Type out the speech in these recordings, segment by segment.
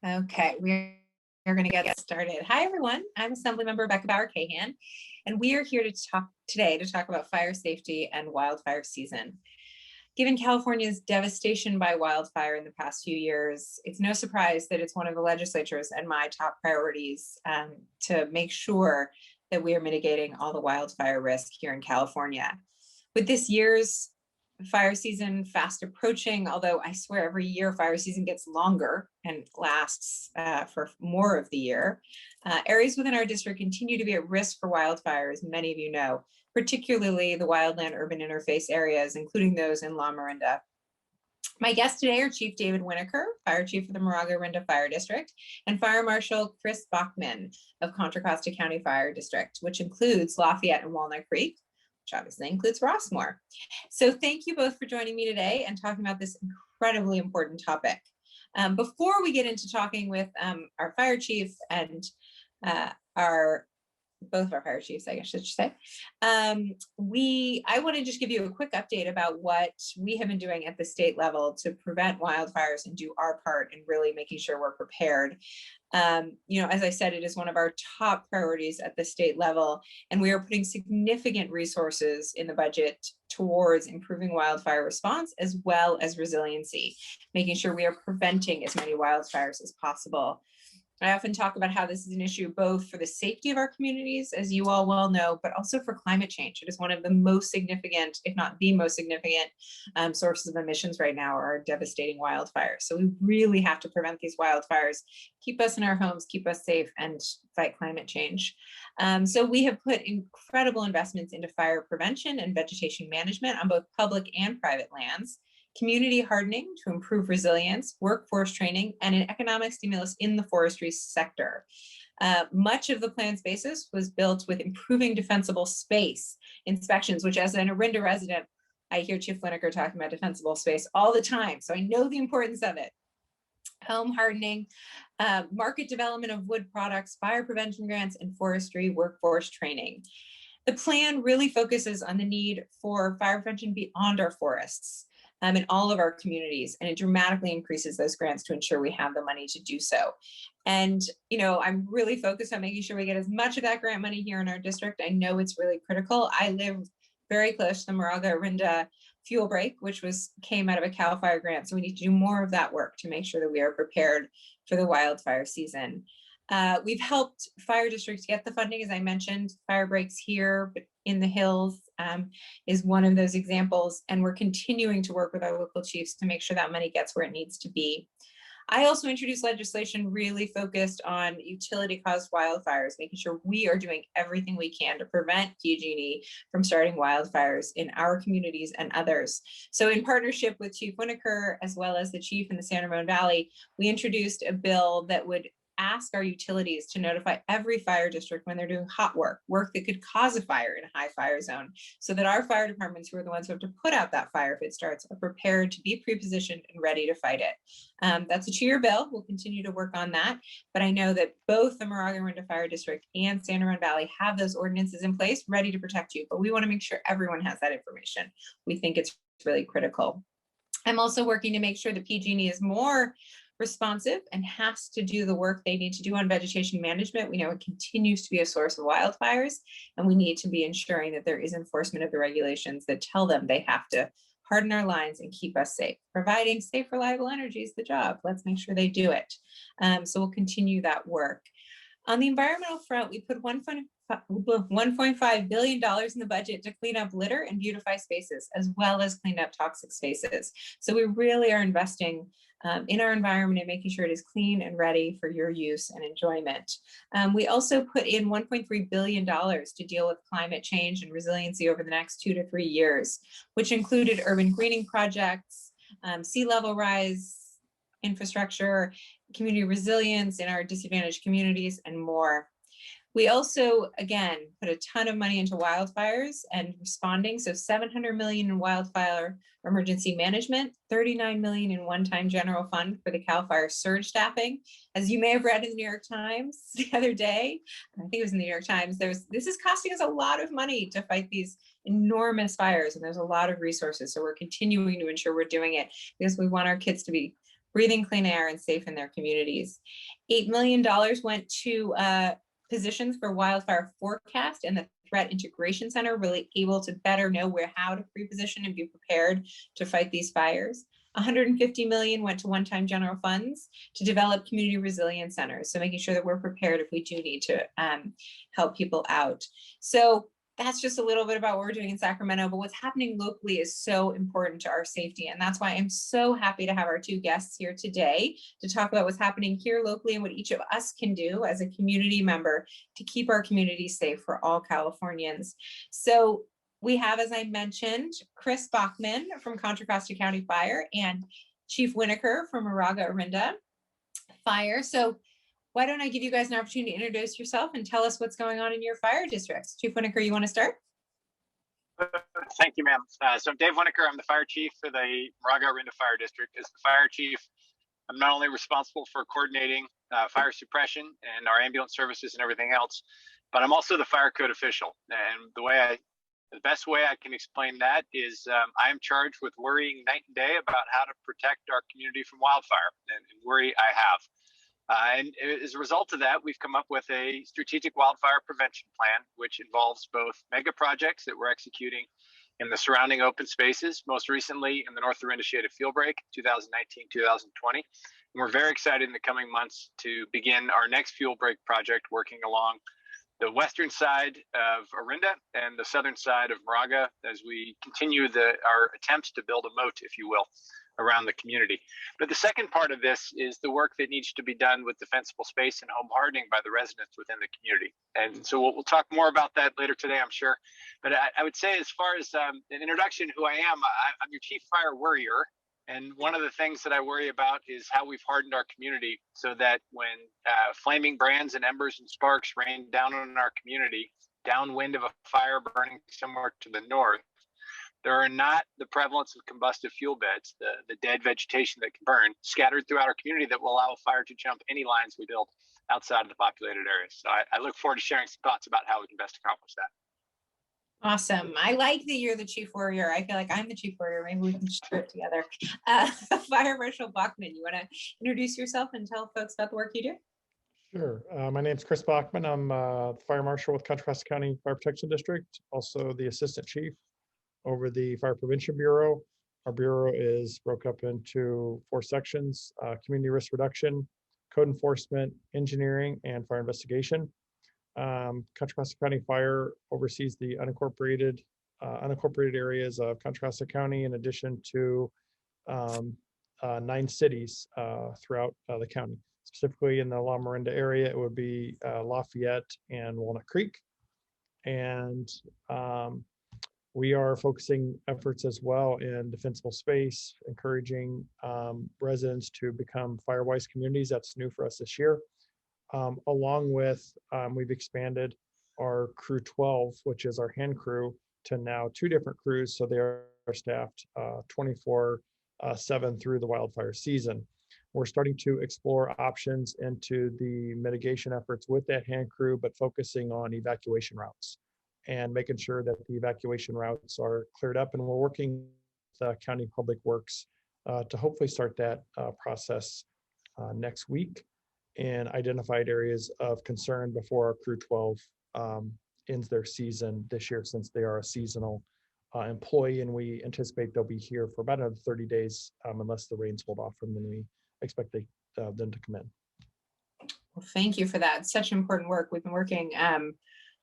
Okay, we're going to get started. Hi, everyone. I'm Assemblymember Bauer-Kahan, and we are here to talk about fire safety and wildfire season. Given California's devastation by wildfire in the past few years, it's no surprise that it's one of the legislature's and my top priorities to make sure that we are mitigating all the wildfire risk here in California. With this year's fire season fast approaching, although I swear every year fire season gets longer and lasts for more of the year, areas within our district continue to be at risk for wildfire, as many of you know, particularly the wildland-urban interface areas, including those in La Miranda. My guests today are Chief David Winnacker, Fire Chief of the Moraga-Orinda Fire District, and Fire Marshal Bachman of Contra Costa County Fire District, which includes Lafayette and Walnut Creek, which obviously includes Rossmore. So thank you both for joining me today and talking about this incredibly important topic. Before we get into talking with our fire chief and both of our fire chiefs, I guess I should say, I want to just give you a quick update about what we have been doing at the state level to prevent wildfires and do our part in really making sure we're prepared. As I said, it is one of our top priorities at the state level, and we are putting significant resources in the budget towards improving wildfire response as well as resiliency, making sure we are preventing as many wildfires as possible. I often talk about how this is an issue both for the safety of our communities, as you all well know, but also for climate change. It is one of the most significant, if not the most significant, sources of emissions right now are devastating wildfires. So we really have to prevent these wildfires, keep us in our homes, keep us safe, and fight climate change. So we have put incredible investments into fire prevention and vegetation management on both public and private lands, community hardening to improve resilience, workforce training, and an economic stimulus in the forestry sector. Much of the plan's basis was built with improving defensible space inspections, which as an Orinda resident, I hear Chief Winnacker talking about defensible space all the time, so I know the importance of it. Home hardening, market development of wood products, fire prevention grants, and forestry workforce training. The plan really focuses on the need for fire prevention beyond our forests. In all of our communities, and it dramatically increases those grants to ensure we have the money to do so. And, I'm really focused on making sure we get as much of that grant money here in our district. I know it's really critical. I live very close to the Moraga-Orinda fuel break, which came out of a CAL FIRE grant. So we need to do more of that work to make sure that we are prepared for the wildfire season. We've helped fire districts get the funding, as I mentioned. Fire breaks here, but in the hills is one of those examples, and we're continuing to work with our local chiefs to make sure that money gets where it needs to be. I also introduced legislation really focused on utility-caused wildfires, making sure we are doing everything we can to prevent PG&E from starting wildfires in our communities and others. So in partnership with Chief Winnacker, as well as the chief in the San Ramon Valley, we introduced a bill that would ask our utilities to notify every fire district when they're doing hot work that could cause a fire in a high fire zone, so that our fire departments, who are the ones who have to put out that fire if it starts, are prepared to be pre-positioned and ready to fight it. That's a 2-year bill. We'll continue to work on that, but I know that both the Moraga-Orinda Fire District and San Ramon Valley have those ordinances in place ready to protect you, but we want to make sure everyone has that information. We think it's really critical. I'm also working to make sure that PG&E is more responsive and has to do the work they need to do on vegetation management. We know it continues to be a source of wildfires, and we need to be ensuring that there is enforcement of the regulations that tell them they have to harden our lines and keep us safe. Providing safe, reliable energy is the job. Let's make sure they do it. So we'll continue that work. On the environmental front, we put $1.5 billion in the budget to clean up litter and beautify spaces, as well as clean up toxic spaces. So we really are investing in our environment and making sure it is clean and ready for your use and enjoyment. We also put in $1.3 billion to deal with climate change and resiliency over the next 2 to 3 years, which included urban greening projects, sea level rise, infrastructure, community resilience in our disadvantaged communities, and more. We also, again, put a ton of money into wildfires and responding. So $700 million in wildfire emergency management, $39 million in one-time general fund for the CAL FIRE surge staffing. As you may have read in the New York Times the other day, I think it was in the New York Times, this is costing us a lot of money to fight these enormous fires, and there's a lot of resources. So we're continuing to ensure we're doing it because we want our kids to be breathing clean air and safe in their communities. $8 million went to positions for wildfire forecast and the Threat Integration Center, really able to better know how to pre-position and be prepared to fight these fires. 150 million went to one-time general funds to develop community resilience centers. So making sure that we're prepared if we do need to help people out. So that's just a little bit about what we're doing in Sacramento, but what's happening locally is so important to our safety. And that's why I'm so happy to have our two guests here today to talk about what's happening here locally and what each of us can do as a community member to keep our community safe for all Californians. So we have, as I mentioned, Chris Bachman from Contra Costa County Fire and Chief Winnacker from Moraga-Orinda Fire. So why don't I give you guys an opportunity to introduce yourself and tell us what's going on in your fire districts. Chief Winnacker, you want to start? Thank you, ma'am. So I'm Dave Whitaker. I'm the fire chief for the Moraga-Orinda Fire District. As the fire chief, I'm not only responsible for coordinating fire suppression and our ambulance services and everything else, but I'm also the fire code official. And the best way I can explain that is I am charged with worrying night and day about how to protect our community from wildfire, and worry I have. And as a result of that, we've come up with a strategic wildfire prevention plan, which involves both mega projects that we're executing in the surrounding open spaces, most recently in the North Orinda Shaded Field Break, 2019-2020. And we're very excited in the coming months to begin our next fuel break project, working along the western side of Orinda and the southern side of Moraga as we continue our attempts to build a moat, if you will, around the community. But the second part of this is the work that needs to be done with defensible space and home hardening by the residents within the community. And so we'll talk more about that later today, I'm sure. But I would say, as far as an introduction, who I am, I'm your chief fire worrier. And one of the things that I worry about is how we've hardened our community so that when flaming brands and embers and sparks rain down on our community, downwind of a fire burning somewhere to the north, there are not the prevalence of combustive fuel beds, the dead vegetation that can burn, scattered throughout our community that will allow a fire to jump any lines we build outside of the populated areas. So I look forward to sharing some thoughts about how we can best accomplish that. Awesome. I like that you're the chief warrior. I feel like I'm the chief warrior. Maybe we can share it together. Fire Marshal Bachman, you want to introduce yourself and tell folks about the work you do? Sure. My name is Chris Bachman. I'm the Fire Marshal with Contra County Fire Protection District, also the Assistant Chief over the Fire Prevention Bureau. Our bureau is broke up into 4 sections: community risk reduction, code enforcement, engineering, and fire investigation. Contra Costa County Fire oversees the unincorporated areas of Contra Costa County, in addition to 9 cities throughout the county. Specifically in the La Miranda area, it would be Lafayette and Walnut Creek. And we are focusing efforts as well in defensible space, encouraging residents to become fire-wise communities. That's new for us this year. Along with, we've expanded our Crew 12, which is our hand crew, to now 2 different crews. So they are staffed 24/7 through the wildfire season. We're starting to explore options into the mitigation efforts with that hand crew, but focusing on evacuation routes and making sure that the evacuation routes are cleared up. And we're working with County Public Works to hopefully start that process next week in identified areas of concern before our Crew 12 ends their season this year, since they are a seasonal employee, and we anticipate they'll be here for about another 30 days unless the rains hold off, and then we expect them to come in. Well, thank you for that. Such important work. We've been working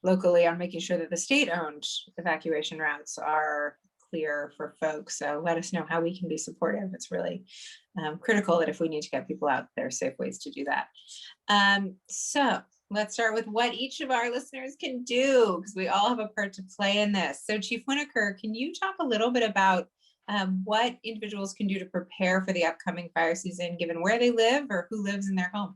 locally on making sure that the state-owned evacuation routes are clear for folks. So let us know how we can be supportive. It's really critical that if we need to get people out, there are safe ways to do that. So let's start with what each of our listeners can do, because we all have a part to play in this. So Chief Winnacker, can you talk a little bit about what individuals can do to prepare for the upcoming fire season, given where they live or who lives in their home?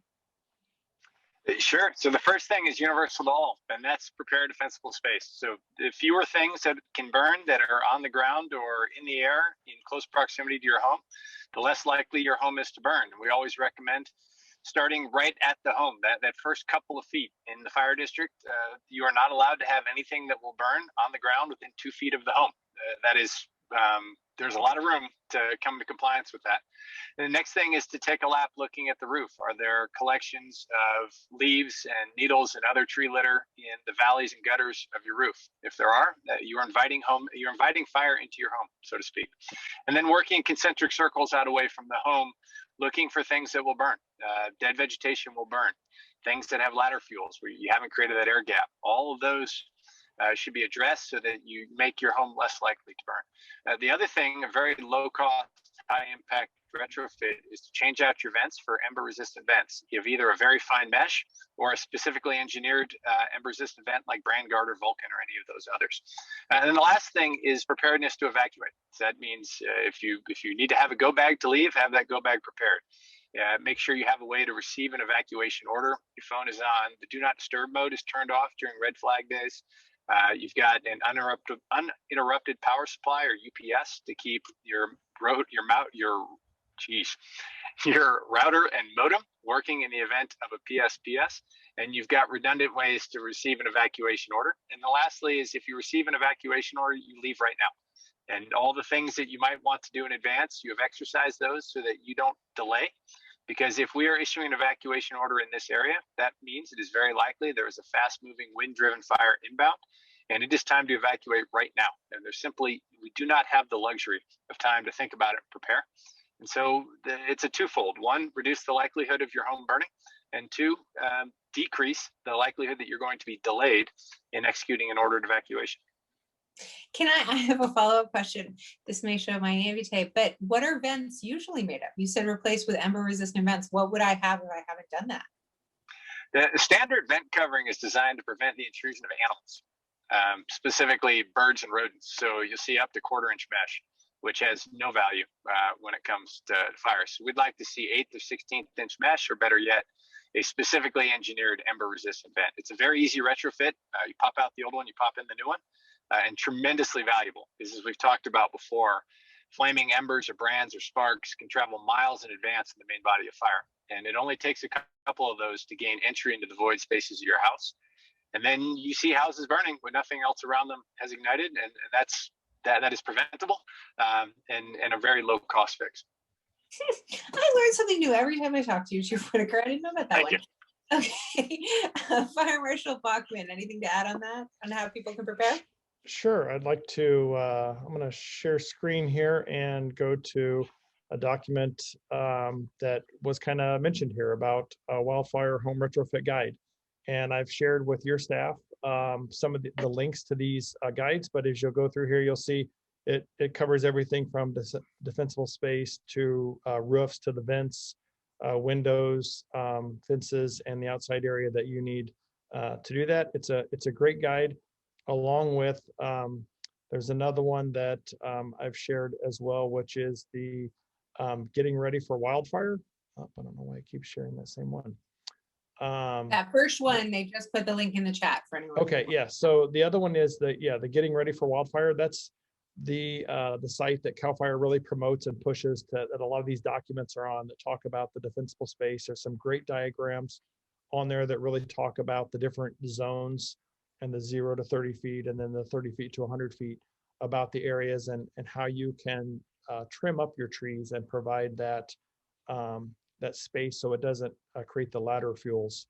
Sure. So the first thing is universal to all, and that's prepare defensible space. So the fewer things that can burn that are on the ground or in the air in close proximity to your home, the less likely your home is to burn. And we always recommend starting right at the home, that first couple of feet. In the fire district, you are not allowed to have anything that will burn on the ground within 2 feet of the home. That is there's a lot of room to come into compliance with that. And the next thing is to take a lap looking at the roof. Are there collections of leaves and needles and other tree litter in the valleys and gutters of your roof? If there are, you're inviting fire into your home, so to speak. And then working concentric circles out away from the home, looking for things that will burn. Dead vegetation will burn. Things that have ladder fuels where you haven't created that air gap. All of those should be addressed so that you make your home less likely to burn. The other thing, a very low cost, high impact retrofit, is to change out your vents for ember resistant vents. You have either a very fine mesh or a specifically engineered ember resistant vent like Brandguard or Vulcan or any of those others. And then the last thing is preparedness to evacuate. So that means if you need to have a go bag to leave, have that go bag prepared. Make sure you have a way to receive an evacuation order. Your phone is on. The do not disturb mode is turned off during red flag days. You've got an uninterrupted power supply or UPS to keep your router and modem working in the event of a PSPS. And you've got redundant ways to receive an evacuation order. And lastly is if you receive an evacuation order, you leave right now. And all the things that you might want to do in advance, you have exercised those so that you don't delay. Because if we are issuing an evacuation order in this area, that means it is very likely there is a fast-moving, wind-driven fire inbound, and it is time to evacuate right now. And we do not have the luxury of time to think about it and prepare. And so it's a twofold. One, reduce the likelihood of your home burning, and two, decrease the likelihood that you're going to be delayed in executing an ordered evacuation. I have a follow-up question. This may show my naivete, but what are vents usually made of? You said replaced with ember resistant vents. What would I have if I haven't done that? The standard vent covering is designed to prevent the intrusion of animals, specifically birds and rodents. So you'll see up to 1/4-inch mesh, which has no value when it comes to fire. So we'd like to see 1/8 or 16th-inch mesh, or better yet, a specifically engineered ember resistant vent. It's a very easy retrofit. You pop out the old one, you pop in the new one. And tremendously valuable, because as we've talked about before, flaming embers or brands or sparks can travel miles in advance in the main body of fire. And it only takes a couple of those to gain entry into the void spaces of your house. And then you see houses burning when nothing else around them has ignited, and that is preventable and a very low cost fix. I learned something new every time I talk to you, Chief Winnacker. I didn't know about that Thank one. you. Okay. Fire Marshal Bachman, anything to add on that, on how people can prepare? Sure. I'd like to, I'm going to share screen here and go to a document that was kind of mentioned here about a wildfire home retrofit guide. And I've shared with your staff some of the links to these guides, but as you'll go through here, you'll see it covers everything from defensible space to roofs to the vents, windows, fences, and the outside area that you need to do that. It's a great guide. Along with, there's another one that I've shared as well, which is the getting ready for wildfire. I don't know why I keep sharing that same one. That first one, they just put the link in the chat for anyone. Okay, yeah. So the other one is the getting ready for wildfire. That's the site that CAL FIRE really promotes and pushes that a lot of these documents are on, that talk about the defensible space. There's some great diagrams on there that really talk about the different zones and the 0 to 30 feet, and then the 30 feet to 100 feet, about the areas and how you can trim up your trees and provide that space so it doesn't create the ladder fuels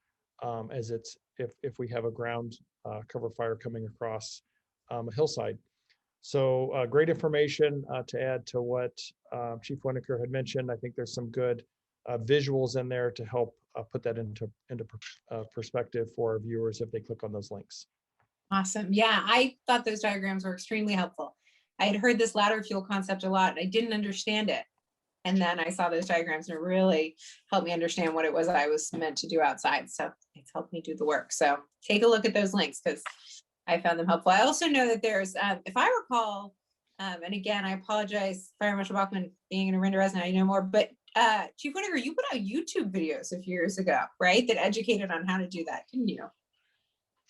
as it's if we have a ground cover fire coming across a hillside. So great information to add to what Chief Winnacker had mentioned. I think there's some good visuals in there to help put that into perspective for our viewers if they click on those links. Awesome. Yeah, I thought those diagrams were extremely helpful. I had heard this ladder fuel concept a lot, and I didn't understand it. And then I saw those diagrams, and it really helped me understand what it was I was meant to do outside. So it's helped me do the work. So take a look at those links, because I found them helpful. I also know that there's, if I recall, and again, I apologize, Fire Marshal Bachman, being in Orinda resident, I know more, but Chief Winnacker, you put out YouTube videos a few years ago, right? That educated on how to do that, didn't you?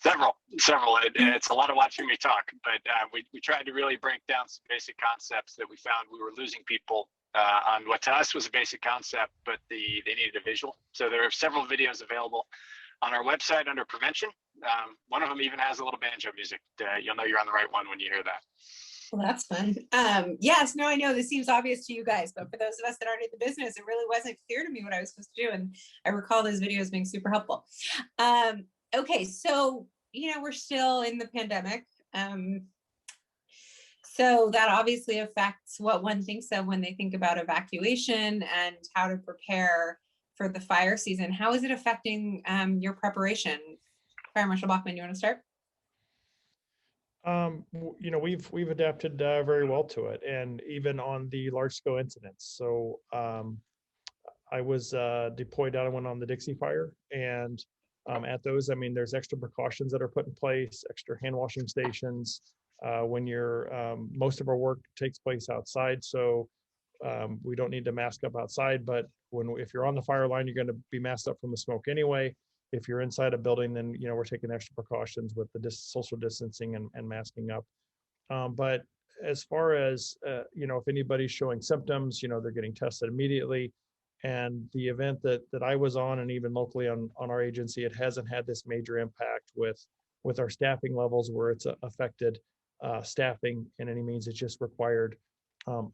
Several. It's a lot of watching me talk, but we tried to really break down some basic concepts that we found we were losing people on what to us was a basic concept, but they needed a visual. So there are several videos available on our website under prevention. One of them even has a little banjo music. You'll know you're on the right one when you hear that. Well, that's fun. Yes, no, I know this seems obvious to you guys, but for those of us that aren't in the business, it really wasn't clear to me what I was supposed to do. And I recall those videos being super helpful. Okay, so, we're still in the pandemic. So that obviously affects what one thinks of when they think about evacuation and how to prepare for the fire season. How is it affecting your preparation? Fire Marshal Bachman, you want to start? We've adapted very well to it, and even on the large scale incidents. So I was deployed out. I went on the Dixie fire, and at those, I mean, there's extra precautions that are put in place, extra hand washing stations. When most of our work takes place outside, so we don't need to mask up outside. But if you're on the fire line, you're going to be masked up from the smoke anyway. If you're inside a building, then we're taking extra precautions with the social distancing and masking up. But as far as if anybody's showing symptoms, they're getting tested immediately. And the event that I was on, and even locally on our agency, it hasn't had this major impact with our staffing levels where it's affected staffing in any means. It's just required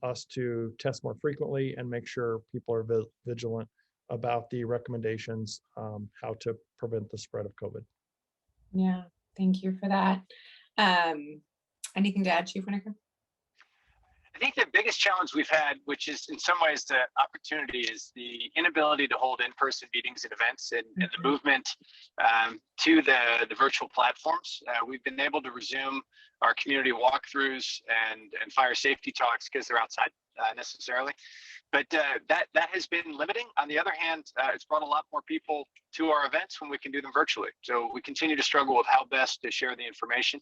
us to test more frequently and make sure people are vigilant about the recommendations, how to prevent the spread of COVID. Yeah, thank you for that. Anything to add, Chief Winnacker? I think the biggest challenge we've had, which is in some ways the opportunity, is the inability to hold in-person meetings and events, and the movement to the virtual platforms. We've been able to resume our community walkthroughs and fire safety talks because they're outside necessarily. But that has been limiting. On the other hand, it's brought a lot more people to our events when we can do them virtually. So we continue to struggle with how best to share the information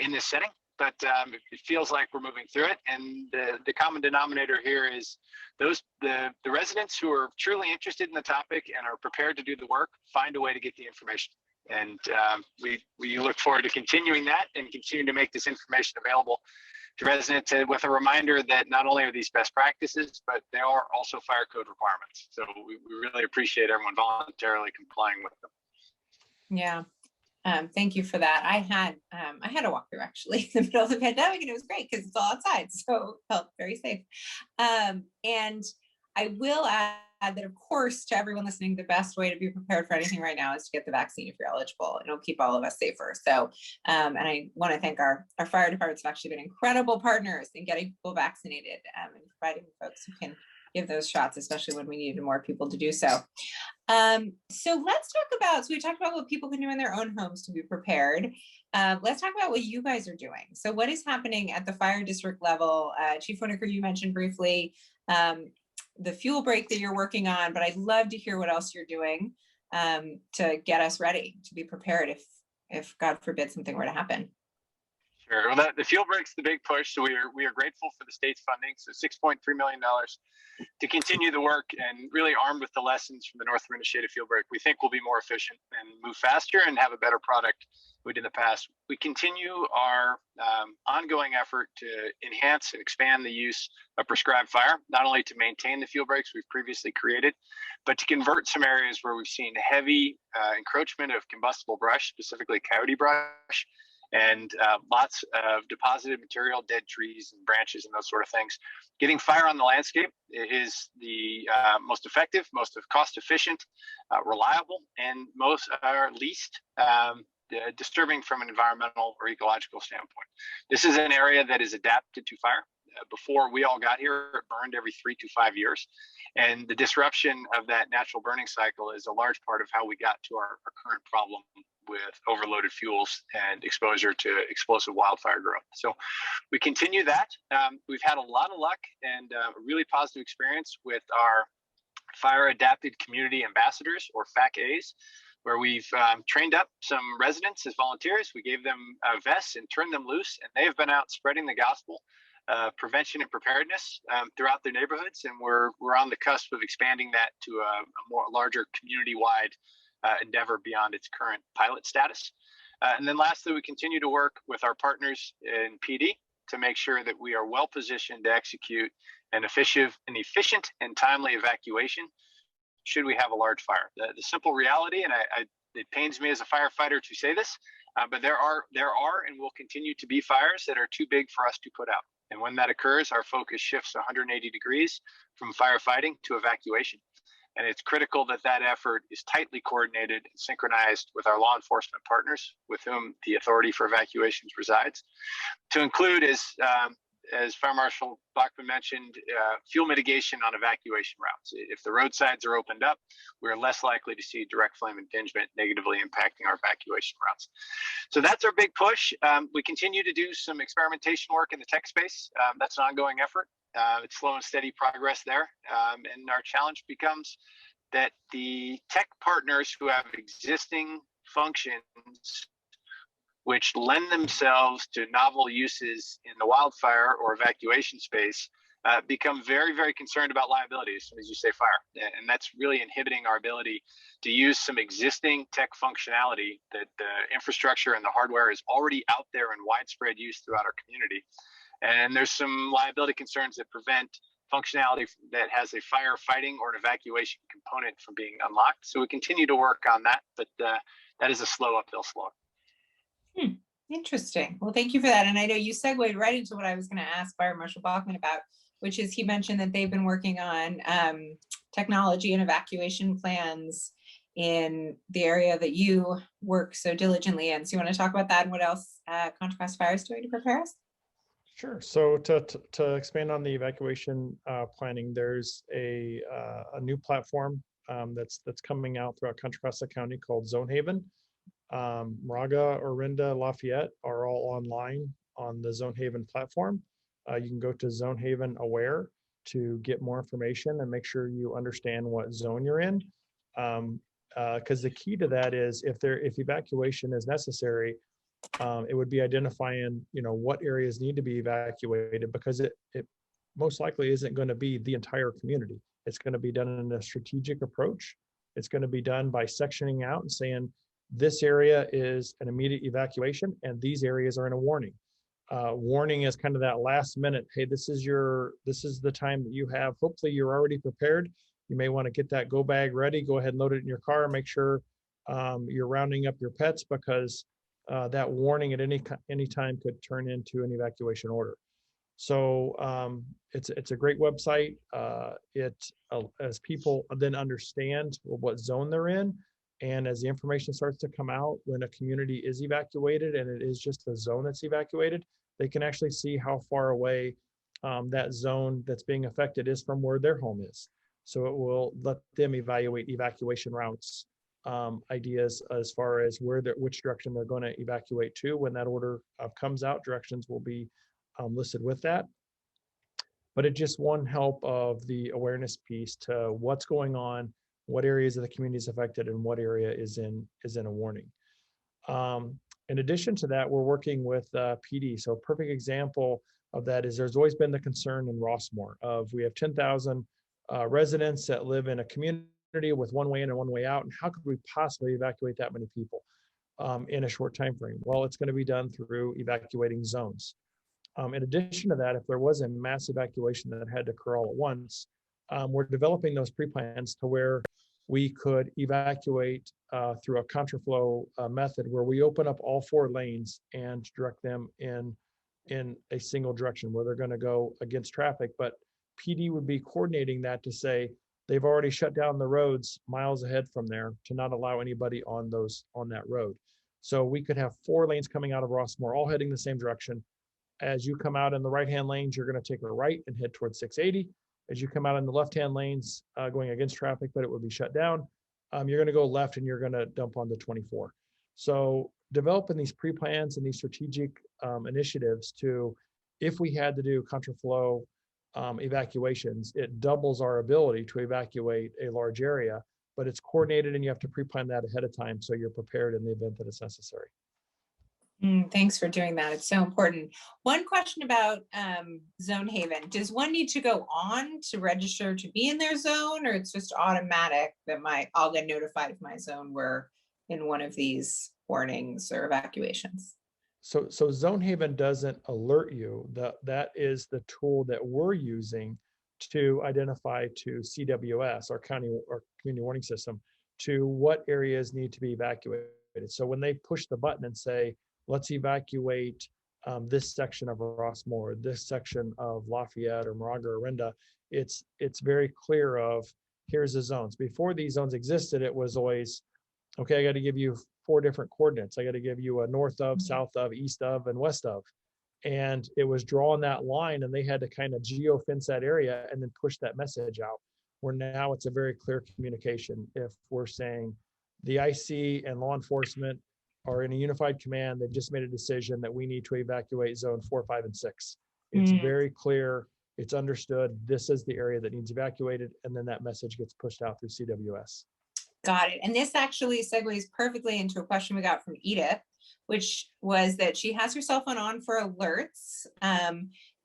in this setting. But it feels like we're moving through it. And the common denominator here is the residents who are truly interested in the topic and are prepared to do the work, find a way to get the information. And we look forward to continuing that and continue to make this information available to residents with a reminder that not only are these best practices, but they are also fire code requirements. So we really appreciate everyone voluntarily complying with them. Yeah. Thank you for that. I had a walkthrough actually in the middle of the pandemic, and it was great because it's all outside, so it felt very safe. And I will add that, of course, to everyone listening, the best way to be prepared for anything right now is to get the vaccine if you're eligible. It'll keep all of us safer. So, and I want to thank our fire departments have actually been incredible partners in getting people vaccinated and providing folks who can give those shots, especially when we needed more people to do so. So let's talk about, so we talked about what people can do in their own homes to be prepared. Let's talk about what you guys are doing. So what is happening at the fire district level? Chief Winnacker, you mentioned briefly the fuel break that you're working on, but I'd love to hear what else you're doing to get us ready to be prepared if God forbid something were to happen. Sure. Well, the fuel break's the big push. So we are grateful for the state's funding. So $6.3 million to continue the work, and really armed with the lessons from the Northern Initiative fuel break, we think we'll be more efficient and move faster and have a better product than we did in the past. We continue our ongoing effort to enhance and expand the use of prescribed fire, not only to maintain the fuel breaks we've previously created, but to convert some areas where we've seen heavy encroachment of combustible brush, specifically coyote brush, and lots of deposited material, dead trees and branches and those sort of things. Getting fire on the landscape is the most effective, most cost efficient, reliable, and most least disturbing from an environmental or ecological standpoint. This is an area that is adapted to fire. Before we all got here, it burned every 3 to 5 years. And the disruption of that natural burning cycle is a large part of how we got to our current problem with overloaded fuels and exposure to explosive wildfire growth. So we continue that. We've had a lot of luck and a really positive experience with our Fire Adapted Community Ambassadors, or FAC-As, where we've trained up some residents as volunteers. We gave them vests and turned them loose, and they've been out spreading the gospel, prevention and preparedness throughout their neighborhoods. And we're on the cusp of expanding that to a more larger community-wide endeavor beyond its current pilot status. And then lastly, we continue to work with our partners in PD to make sure that we are well positioned to execute an efficient and timely evacuation should we have a large fire. The simple reality, and it pains me as a firefighter to say this, but there are and will continue to be fires that are too big for us to put out. And when that occurs, our focus shifts 180 degrees from firefighting to evacuation. And it's critical that that effort is tightly coordinated and synchronized with our law enforcement partners with whom the authority for evacuations resides. To include, as Fire Marshal Bachman mentioned, fuel mitigation on evacuation routes. If the roadsides are opened up, we're less likely to see direct flame impingement negatively impacting our evacuation routes. So that's our big push. We continue to do some experimentation work in the tech space. That's an ongoing effort. It's slow and steady progress there. And our challenge becomes that the tech partners who have existing functions which lend themselves to novel uses in the wildfire or evacuation space become very, very concerned about liability as soon as you say fire. And that's really inhibiting our ability to use some existing tech functionality that the infrastructure and the hardware is already out there in widespread use throughout our community. And there's some liability concerns that prevent functionality that has a firefighting or an evacuation component from being unlocked. So we continue to work on that, but that is a slow uphill slog. Interesting. Well, thank you for that. And I know you segued right into what I was going to ask Fire Marshal Bachman about, which is he mentioned that they've been working on technology and evacuation plans in the area that you work so diligently in. So you want to talk about that and what else Contra Costa Fire is doing to prepare us? Sure. So to expand on the evacuation planning, there's a new platform that's coming out throughout Contra Costa County called Zone Haven. Moraga, Orinda, Lafayette are all online on the Zone Haven platform. You can go to Zone Haven Aware to get more information and make sure you understand what zone you're in. Because the key to that is if evacuation is necessary, it would be identifying, what areas need to be evacuated, because it most likely isn't going to be the entire community. It's going to be done in a strategic approach. It's going to be done by sectioning out and saying, this area is an immediate evacuation and these areas are in a warning. Warning is kind of that last minute, hey, this is the time that you have. Hopefully you're already prepared. You may want to get that go bag ready, go ahead and load it in your car, make sure you're rounding up your pets, because that warning at any time could turn into an evacuation order. So it's a great website. As people then understand what zone they're in, and as the information starts to come out when a community is evacuated and it is just a zone that's evacuated, they can actually see how far away that zone that's being affected is from where their home is. So it will let them evaluate evacuation routes, ideas as far as which direction they're going to evacuate to. When that order comes out, directions will be listed with that. But it's just one help of the awareness piece to what's going on, what areas of the community is affected, and what area is in a warning. In addition to that, we're working with PD. So a perfect example of that is there's always been the concern in Rossmore of we have 10,000 residents that live in a community with one way in and one way out, and how could we possibly evacuate that many people in a short time frame? Well, it's going to be done through evacuating zones. In addition to that, if there was a mass evacuation that had to occur all at once, we're developing those pre-plans to where we could evacuate through a contraflow method where we open up all 4 lanes and direct them in a single direction where they're going to go against traffic. But PD would be coordinating that to say they've already shut down the roads miles ahead from there to not allow anybody on that road. So we could have 4 lanes coming out of Rossmore, all heading the same direction. As you come out in the right-hand lanes, you're going to take a right and head towards 680. As you come out in the left-hand lanes going against traffic, but it would be shut down, you're going to go left and you're going to dump onto 24. So developing these pre-plans and these strategic initiatives to, if we had to do contraflow evacuations, it doubles our ability to evacuate a large area, but it's coordinated and you have to pre-plan that ahead of time so you're prepared in the event that it's necessary. Thanks for doing that. It's so important. One question about Zone Haven. Does one need to go on to register to be in their zone, or it's just automatic that I'll get notified if my zone were in one of these warnings or evacuations? So Zone Haven doesn't alert you. That is the tool that we're using to identify to CWS, our community warning system, to what areas need to be evacuated. So when they push the button and say, let's evacuate this section of Rossmore, this section of Lafayette or Moraga or Orinda, it's very clear of, here's the zones. Before these zones existed, it was always, okay, I got to give you 4 different coordinates. I got to give you a north of, south of, east of, and west of. And it was drawing that line, and they had to kind of geofence that area and then push that message out. Where now it's a very clear communication. If we're saying the IC and law enforcement are in a unified command, they've just made a decision that we need to evacuate zone 4, 5, and 6. It's very clear. It's understood. This is the area that needs evacuated. And then that message gets pushed out through CWS. Got it. And this actually segues perfectly into a question we got from Edith, which was that she has her cell phone on for alerts,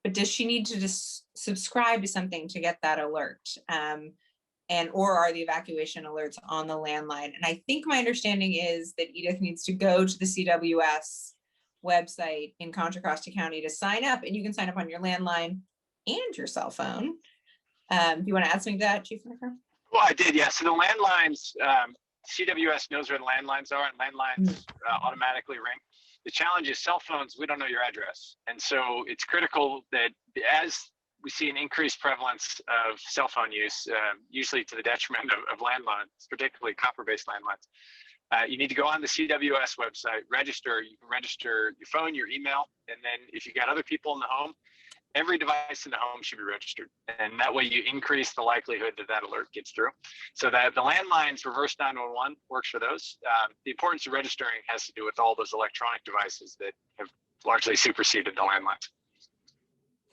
but does she need to just subscribe to something to get that alert? Or are the evacuation alerts on the landline? And I think my understanding is that Edith needs to go to the CWS website in Contra Costa County to sign up, and you can sign up on your landline and your cell phone. Do you want to add something to that, Chief Winnacker? Well, I did, yeah. So the landlines, CWS knows where the landlines are, and landlines automatically ring. The challenge is cell phones, we don't know your address. And so it's critical that as we see an increased prevalence of cell phone use, usually to the detriment of landlines, particularly copper-based landlines, you need to go on the CWS website, register. You can register your phone, your email, and then if you got other people in the home, every device in the home should be registered. And that way you increase the likelihood that that alert gets through. So that the landlines, reverse 911 works for those. The importance of registering has to do with all those electronic devices that have largely superseded the landlines.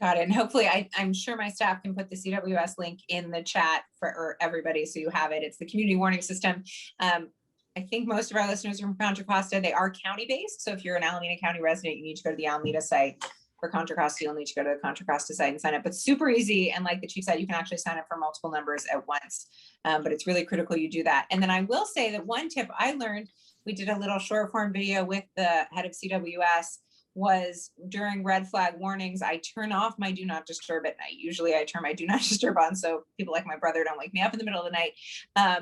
Got it. And hopefully I'm sure my staff can put the CWS link in the chat for everybody so you have it. It's the community warning system. I think most of our listeners are from Contra Costa. They are county based. So if you're an Alameda County resident, you need to go to the Alameda site. For Contra Costa, you'll need to go to the Contra Costa site and sign up. But super easy. And like the chief said, you can actually sign up for multiple numbers at once. But it's really critical you do that. And then I will say that one tip I learned, we did a little short form video with the head of CWS, was during red flag warnings, I turn off my do not disturb at night. Usually I turn my do not disturb on so people like my brother don't wake me up in the middle of the night.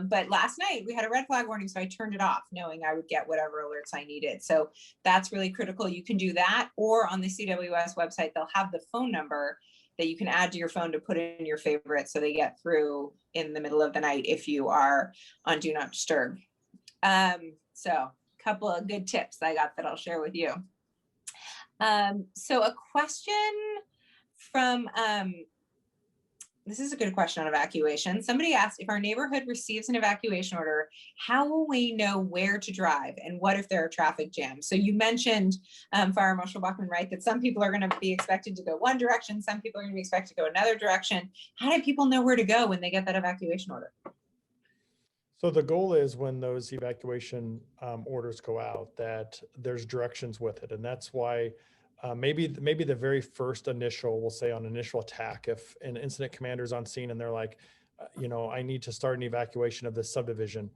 But last night we had a red flag warning, so I turned it off knowing I would get whatever alerts I needed. So that's really critical. You can do that, or on the CWS website, they'll have the phone number that you can add to your phone to put in your favorites so they get through in the middle of the night if you are on do not disturb. So a couple of good tips I got that I'll share with you. So a question from, this is a good question on evacuation. Somebody asked, if our neighborhood receives an evacuation order, how will we know where to drive, and what if there are traffic jams? So you mentioned, Fire Marshal Bachman, right, that some people are going to be expected to go one direction, some people are going to be expected to go another direction. How do people know where to go when they get that evacuation order? So the goal is when those evacuation orders go out that there's directions with it. And that's why maybe the very first initial, we'll say on initial attack, if an incident commander is on scene and they're like, I need to start an evacuation of this subdivision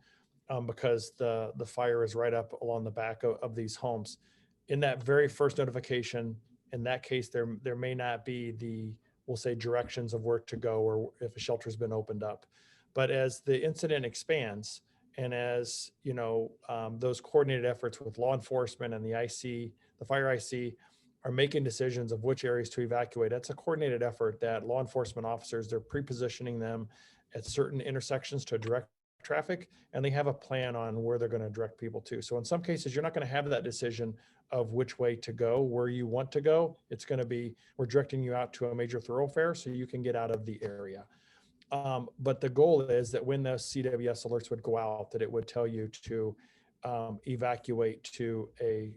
because the fire is right up along the back of these homes. In that very first notification, in that case, there may not be we'll say directions of where to go or if a shelter has been opened up. But as the incident expands and as, those coordinated efforts with law enforcement and the IC, the fire IC are making decisions of which areas to evacuate, that's a coordinated effort that law enforcement officers, they're pre-positioning them at certain intersections to direct traffic, and they have a plan on where they're going to direct people to. So in some cases, you're not going to have that decision of which way to go, where you want to go. It's going to be, we're directing you out to a major thoroughfare so you can get out of the area. But the goal is that when those CWS alerts would go out, that it would tell you to evacuate to a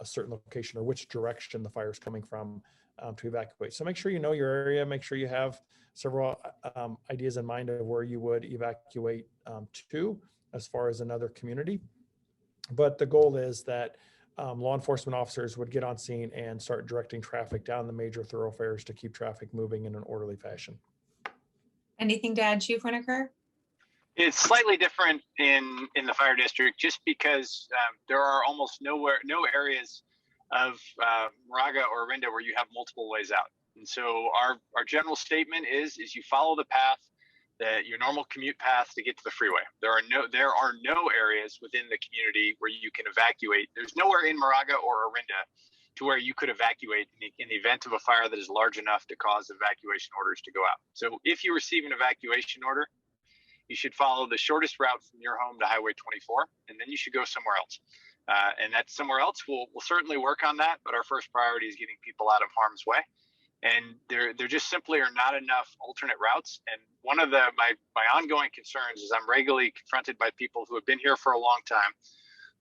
certain location or which direction the fire is coming from to evacuate. So make sure you know your area, make sure you have several ideas in mind of where you would evacuate to as far as another community. But the goal is that law enforcement officers would get on scene and start directing traffic down the major thoroughfares to keep traffic moving in an orderly fashion. Anything to add, Chief Winnacker? It's slightly different in the fire district just because there are almost no areas of Moraga or Orinda where you have multiple ways out. And so our general statement is you follow the path, your normal commute path to get to the freeway. There are no areas within the community where you can evacuate. There's nowhere in Moraga or Orinda to where you could evacuate in the event of a fire that is large enough to cause evacuation orders to go out. So if you receive an evacuation order, you should follow the shortest route from your home to Highway 24, and then you should go somewhere else. And that somewhere else, we'll certainly work on that, but our first priority is getting people out of harm's way. And there just simply are not enough alternate routes. And one of my ongoing concerns is I'm regularly confronted by people who have been here for a long time,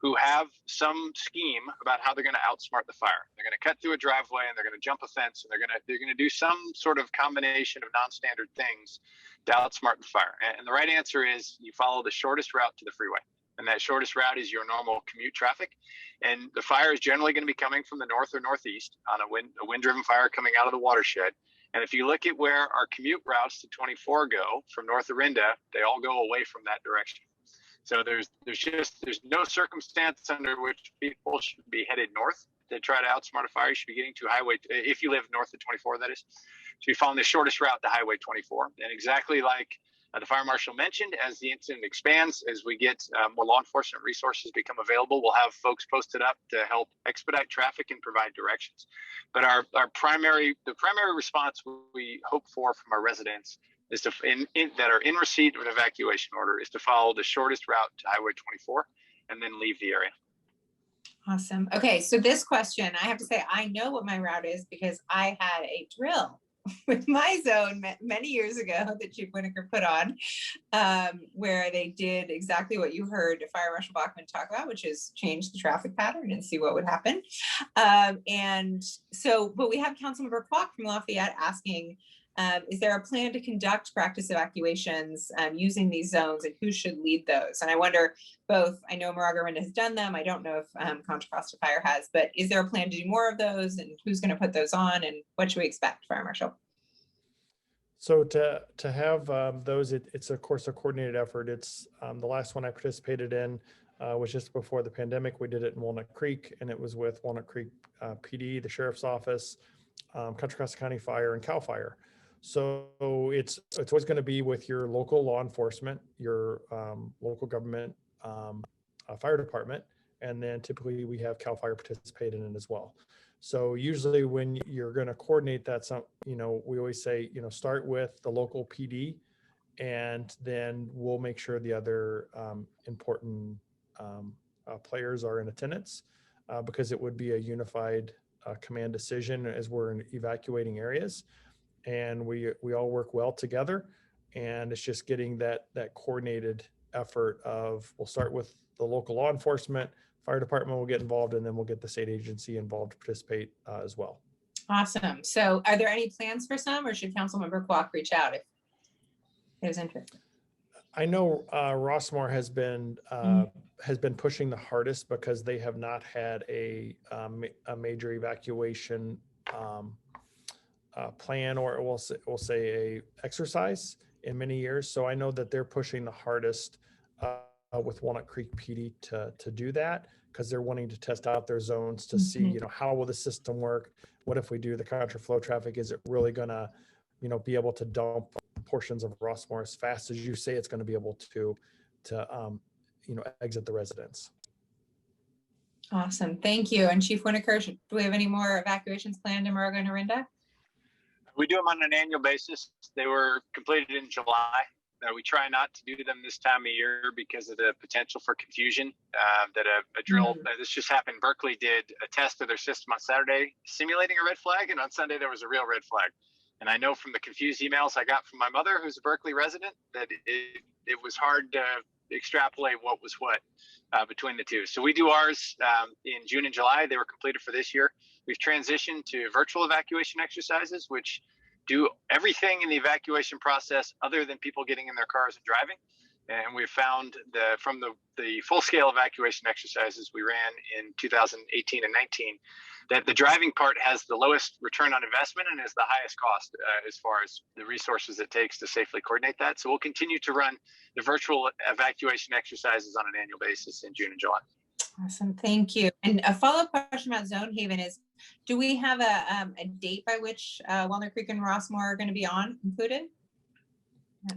who have some scheme about how they're going to outsmart the fire. They're going to cut through a driveway and they're going to jump a fence and they're going to do some sort of combination of non-standard things to outsmart the fire. And the right answer is you follow the shortest route to the freeway. And that shortest route is your normal commute traffic. And the fire is generally going to be coming from the north or northeast on a wind-driven fire coming out of the watershed. And if you look at where our commute routes to 24 go from North Orinda, they all go away from that direction. So there's no circumstance under which people should be headed north to try to outsmart a fire. You should be getting to highway, if you live north of 24, that is. So you're following the shortest route to Highway 24. And exactly like the fire marshal mentioned, as the incident expands, as we get more law enforcement resources become available, we'll have folks posted up to help expedite traffic and provide directions. But the primary response we hope for from our residents is that are in receipt of an evacuation order is to follow the shortest route to Highway 24 and then leave the area. Awesome. Okay, so this question, I have to say, I know what my route is because I had a drill with my zone many years ago that Chief Winnacker put on, where they did exactly what you heard Fire Marshal Bachman talk about, which is change the traffic pattern and see what would happen. And so, but we have Councilmember Kwok from Lafayette asking, is there a plan to conduct practice evacuations using these zones, and who should lead those? And I wonder both, I know Moraga Orinda has done them. I don't know if Contra Costa Fire has, but is there a plan to do more of those, and who's going to put those on, and what should we expect, Fire Marshal? So to have those, it's of course a coordinated effort. It's the last one I participated in was just before the pandemic. We did it in Walnut Creek, and it was with Walnut Creek PD, the Sheriff's Office, Contra Costa County Fire, and CAL FIRE. So it's always going to be with your local law enforcement, your local government fire department, and then typically we have CAL FIRE participate in it as well. So usually when you're going to coordinate that, we always say, start with the local PD, and then we'll make sure the other important players are in attendance, because it would be a unified command decision as we're evacuating areas. And we all work well together, and it's just getting that coordinated effort of, we'll start with the local law enforcement, fire department will get involved, and then we'll get the state agency involved to participate as well. Awesome. So are there any plans for some, or should Councilmember Kwok reach out if there's interest? I know Rossmore has been pushing the hardest because they have not had a major evacuation plan, or we'll say a exercise in many years. So I know that they're pushing the hardest with Walnut Creek PD to do that, because they're wanting to test out their zones to see, how will the system work? What if we do the contra flow traffic? Is it really gonna, be able to dump portions of Rossmore as fast as you say it's going to be able to exit the residence? Awesome, thank you. And Chief Winnacker, do we have any more evacuations planned in Moraga and Orinda? We do them on an annual basis. They were completed in July. We try not to do them this time of year because of the potential for confusion. That a drill, this just happened. Berkeley did a test of their system on Saturday, simulating a red flag, and on Sunday there was a real red flag. And I know from the confused emails I got from my mother, who's a Berkeley resident, that it was hard to extrapolate what was what between the two. So we do ours in June and July. They were completed for this year. We've transitioned to virtual evacuation exercises, which do everything in the evacuation process other than people getting in their cars and driving. And we've found from the full-scale evacuation exercises we ran in 2018 and 19, that the driving part has the lowest return on investment and is the highest cost as far as the resources it takes to safely coordinate that. So we'll continue to run the virtual evacuation exercises on an annual basis in June and July. Awesome, thank you. And a follow-up question about Zone Haven is, do we have a date by which Walnut Creek and Rossmore are going to be included?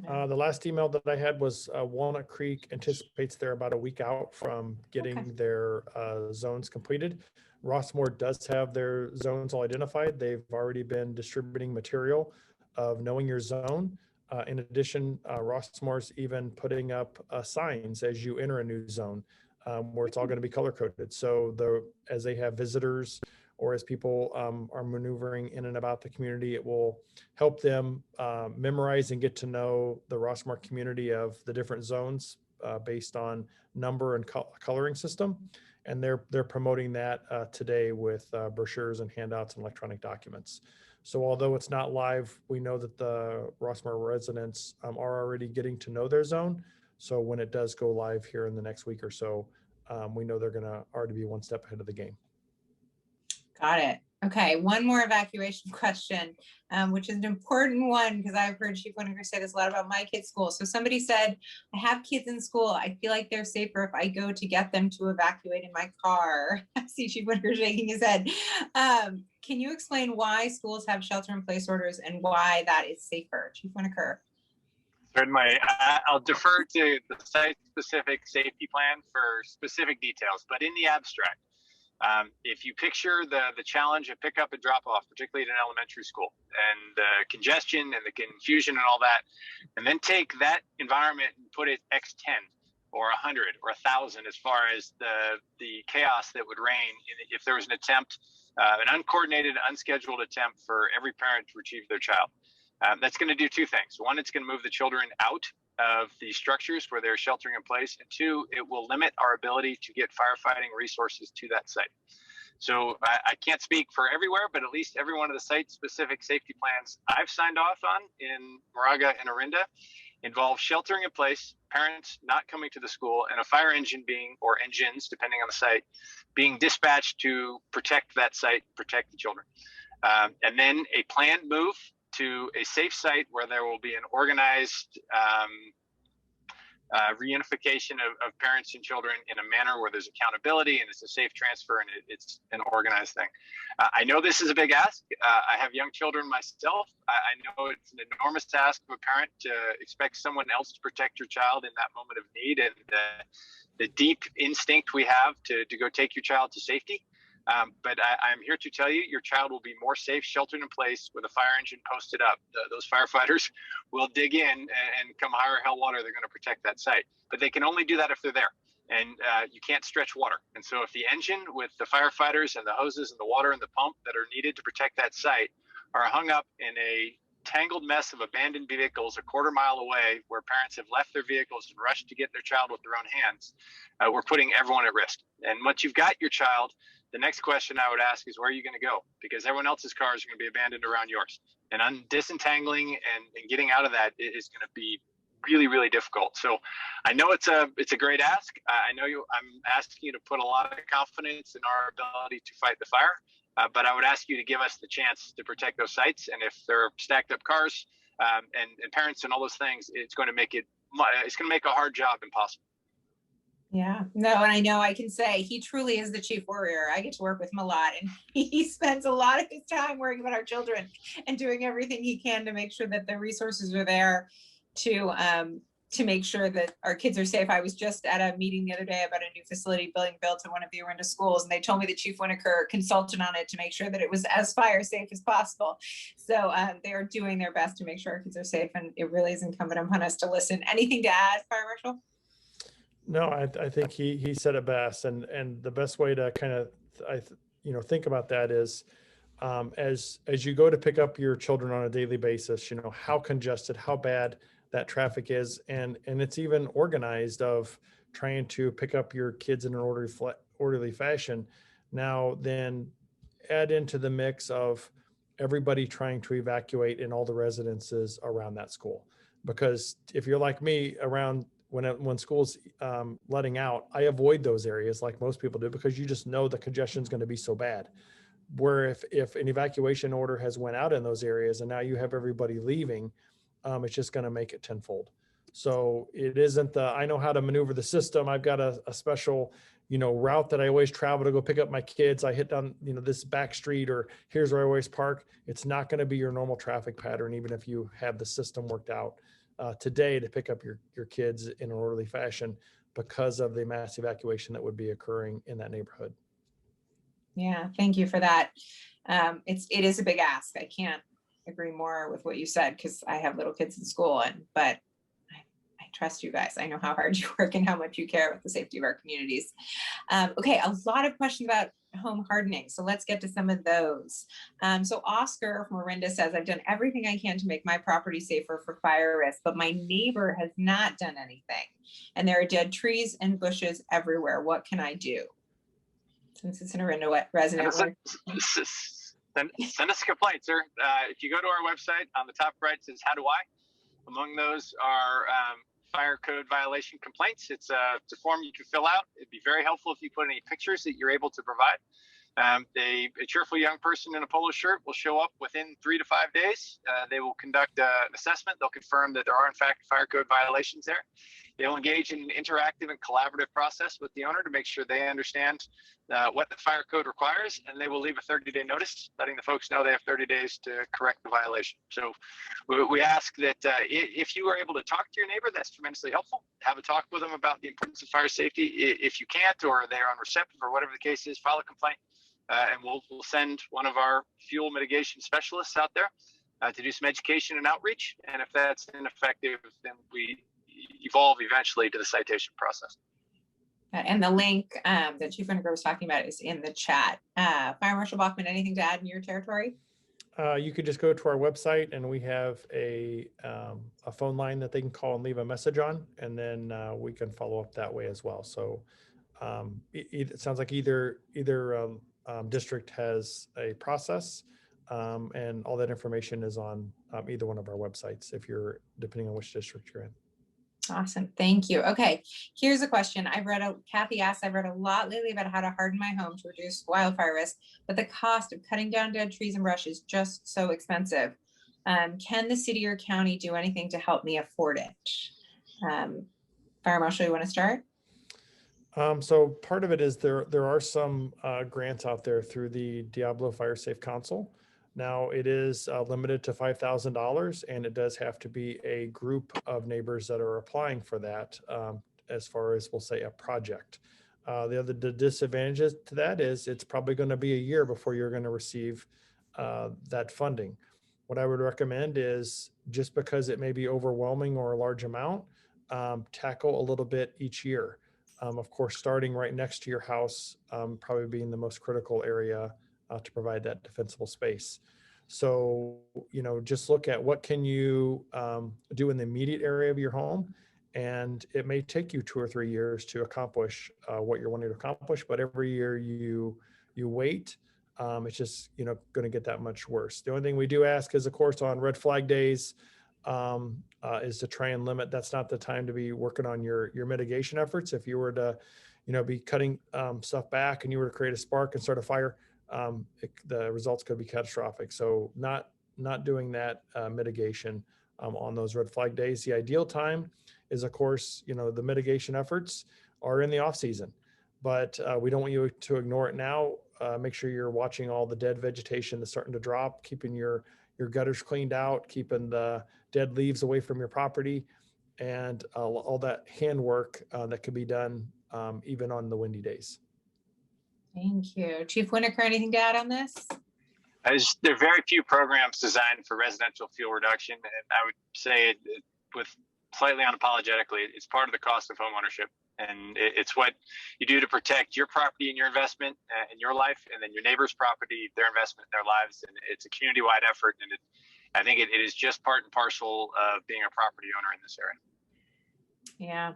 The last email that I had was Walnut Creek anticipates they're about a week out from getting their zones completed. Rossmore does have their zones all identified. They've already been distributing material of knowing your zone. In addition, Rossmore's even putting up signs as you enter a new zone where it's all going to be color coded. So as they have visitors or as people are maneuvering in and about the community, it will help them memorize and get to know the Rossmore community of the different zones based on number and coloring system. And they're promoting that today with brochures and handouts and electronic documents. So although it's not live, we know that the Rossmore residents are already getting to know their zone. So when it does go live here in the next week or so, we know they're going to already be one step ahead of the game. Got it. Okay, one more evacuation question, which is an important one because I've heard Chief Winnacker say this a lot about my kids' school. So somebody said, I have kids in school. I feel like they're safer if I go to get them to evacuate in my car. I see Chief Winnacker shaking his head. Can you explain why schools have shelter-in-place orders and why that is safer? Chief Winnacker. Certainly. I'll defer to the site-specific safety plan for specific details, but in the abstract, if you picture the challenge of pickup and drop off, particularly at an elementary school, and the congestion and the confusion and all that, and then take that environment and put it X10 or 100 or 1,000 as far as the chaos that would reign if there was an attempt, an uncoordinated, unscheduled attempt for every parent to retrieve their child. That's going to do two things. One, it's going to move the children out of the structures where they're sheltering in place. And two, it will limit our ability to get firefighting resources to that site. So I can't speak for everywhere, but at least every one of the site-specific safety plans I've signed off on in Moraga and Orinda involve sheltering in place, parents not coming to the school, and a fire engine or engines, depending on the site, being dispatched to protect that site, protect the children. And then a planned move to a safe site where there will be an organized reunification of parents and children in a manner where there's accountability and it's a safe transfer and it's an organized thing. I know this is a big ask. I have young children myself. I know it's an enormous task of a parent to expect someone else to protect your child in that moment of need, and the deep instinct we have to go take your child to safety. But I'm here to tell you, your child will be more safe sheltered in place with a fire engine posted up. Those firefighters will dig in and come high or hell water, they're going to protect that site. But they can only do that if they're there. And you can't stretch water. And so if the engine with the firefighters and the hoses and the water and the pump that are needed to protect that site are hung up in a tangled mess of abandoned vehicles a quarter mile away where parents have left their vehicles and rushed to get their child with their own hands, we're putting everyone at risk. And once you've got your child, the next question I would ask is, where are you going to go? Because everyone else's cars are going to be abandoned around yours. And disentangling and getting out of that is going to be really, really difficult. So I know it's a great ask. I know I'm asking you to put a lot of confidence in our ability to fight the fire. But I would ask you to give us the chance to protect those sites. And if there are stacked up cars and parents and all those things, it's going to make a hard job impossible. Yeah, no, and I know I can say he truly is the chief warrior. I get to work with him a lot, and he spends a lot of his time worrying about our children and doing everything he can to make sure that the resources are there to make sure that our kids are safe. I was just at a meeting the other day about a new facility being built in one of the Orinda schools, and they told me that Chief Winnacker consulted on it to make sure that it was as fire safe as possible. So they are doing their best to make sure our kids are safe, and it really is incumbent upon us to listen. Anything to add, Fire Marshal? No, I think he said it best, and the best way to kind of think about that is as you go to pick up your children on a daily basis, how congested, how bad that traffic is, and it's even organized of trying to pick up your kids in an orderly fashion. Now then add into the mix of everybody trying to evacuate in all the residences around that school, because if you're like me, around when school's letting out, I avoid those areas like most people do, because you just know the congestion is going to be so bad. Where if an evacuation order has went out in those areas and now you have everybody leaving, it's just going to make it tenfold. So it isn't I know how to maneuver the system. I've got a special route that I always travel to go pick up my kids. I hit down, this back street, or here's where I always park. It's not going to be your normal traffic pattern, even if you have the system worked out today to pick up your kids in an orderly fashion because of the mass evacuation that would be occurring in that neighborhood. Yeah, thank you for that. It is a big ask. I can't agree more with what you said, because I have little kids in school, but I trust you guys. I know how hard you work and how much you care about the safety of our communities. Okay, a lot of questions about home hardening. So let's get to some of those. So Oscar from Orinda says, I've done everything I can to make my property safer for fire risk, but my neighbor has not done anything. And there are dead trees and bushes everywhere. What can I do? Since it's an Orinda resident. Send us a complaint, sir. If you go to our website, on the top right, it says, how do I? Among those are fire code violation complaints. It's a form you can fill out. It'd be very helpful if you put any pictures that you're able to provide. A cheerful young person in a polo shirt will show up within 3 to 5 days. They will conduct an assessment. They'll confirm that there are, in fact, fire code violations there. They'll engage in an interactive and collaborative process with the owner to make sure they understand what the fire code requires, and they will leave a 30-day notice, letting the folks know they have 30 days to correct the violation. So we ask that if you are able to talk to your neighbor, that's tremendously helpful. Have a talk with them about the importance of fire safety. If you can't, or they're unreceptive, or whatever the case is, file a complaint, and we'll send one of our fuel mitigation specialists out there to do some education and outreach. And if that's ineffective, then we evolve eventually to the citation process. And the link that Chief Winnacker was talking about is in the chat. Fire Marshal Bachman, anything to add in your territory? You could just go to our website, and we have a phone line that they can call and leave a message on, and then we can follow up that way as well. So it sounds like either district has a process, and all that information is on either one of our websites, depending on which district you're in. Awesome, thank you. Okay, here's a question. Kathy asked, I've read a lot lately about how to harden my home to reduce wildfire risk, but the cost of cutting down dead trees and brush is just so expensive. Can the city or county do anything to help me afford it? Fire Marshal, you want to start? So part of it is there are some grants out there through the Diablo Fire Safe Council. Now it is limited to $5,000, and it does have to be a group of neighbors that are applying for that, as far as, we'll say, a project. The disadvantages to that is it's probably going to be a year before you're going to receive that funding. What I would recommend is, just because it may be overwhelming or a large amount, tackle a little bit each year. Of course, starting right next to your house, probably being the most critical area to provide that defensible space. So, just look at what can you do in the immediate area of your home. And it may take you 2 or 3 years to accomplish what you're wanting to accomplish, but every year you wait, it's just, going to get that much worse. The only thing we do ask is, of course, on red flag days, is to try and limit. That's not the time to be working on your mitigation efforts. If you were to, be cutting stuff back and you were to create a spark and start a fire, the results could be catastrophic. So not doing that mitigation on those red flag days. The ideal time is, of course, the mitigation efforts are in the off season, but we don't want you to ignore it now. Make sure you're watching all the dead vegetation that's starting to drop, keeping your gutters cleaned out, keeping the dead leaves away from your property, and all that handwork that can be done even on the windy days. Thank you. Chief Winnacker, anything to add on this? There are very few programs designed for residential fuel reduction, and I would say with slightly unapologetically, it's part of the cost of home ownership, and it's what you do to protect your property and your investment and your life, and then your neighbor's property, their investment, their lives, and it's a community-wide effort, and I think it is just part and parcel of being a property owner in this area. Yeah.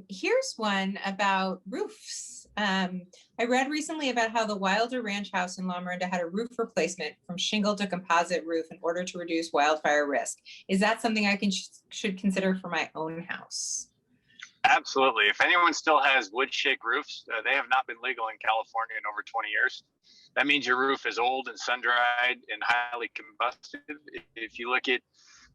Here's one about roofs. I read recently about how the Wilder Ranch House in La Miranda had a roof replacement from shingle to composite roof in order to reduce wildfire risk. Is that something I should consider for my own house? Absolutely. If anyone still has wood shake roofs, they have not been legal in California in over 20 years. That means your roof is old and sun-dried and highly combustive. If you look at